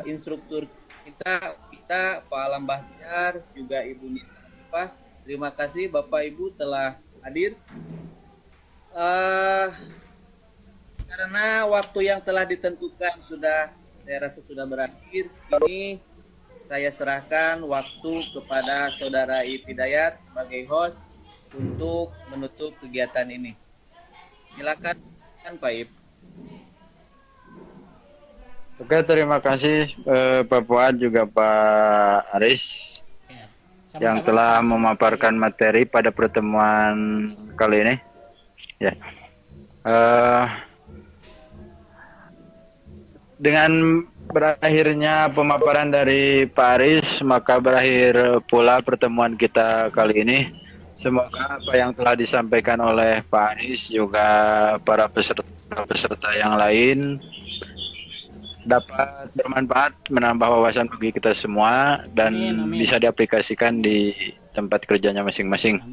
instruktur kita Pak Alam Bahtiar, juga Ibu Nisa. Terima kasih Bapak Ibu telah hadir. Karena waktu yang telah ditentukan saya rasa sudah berakhir, ini saya serahkan waktu kepada Saudara Hidayat sebagai host untuk menutup kegiatan ini. Silakan Pak Ip. Oke, terima kasih Pak Fuad juga Pak Aris yang telah memaparkan materi pada pertemuan kali ini. Ya. Dengan berakhirnya pemaparan dari Pak Aris, maka berakhir pula pertemuan kita kali ini. Semoga apa yang telah disampaikan oleh Pak Aris juga para peserta yang lain dapat bermanfaat, menambah wawasan bagi kita semua, dan amin. Bisa diaplikasikan di tempat kerjanya masing-masing.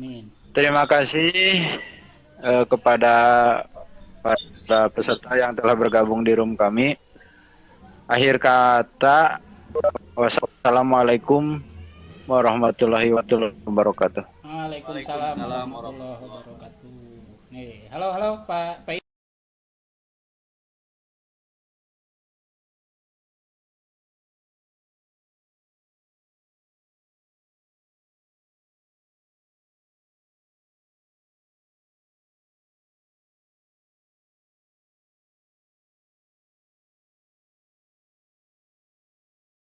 Terima kasih kepada para peserta yang telah bergabung di room kami. Akhir kata, wassalamualaikum warahmatullahi wabarakatuh. Waalaikumsalam warahmatullahi wabarakatuh. Nih, halo Pak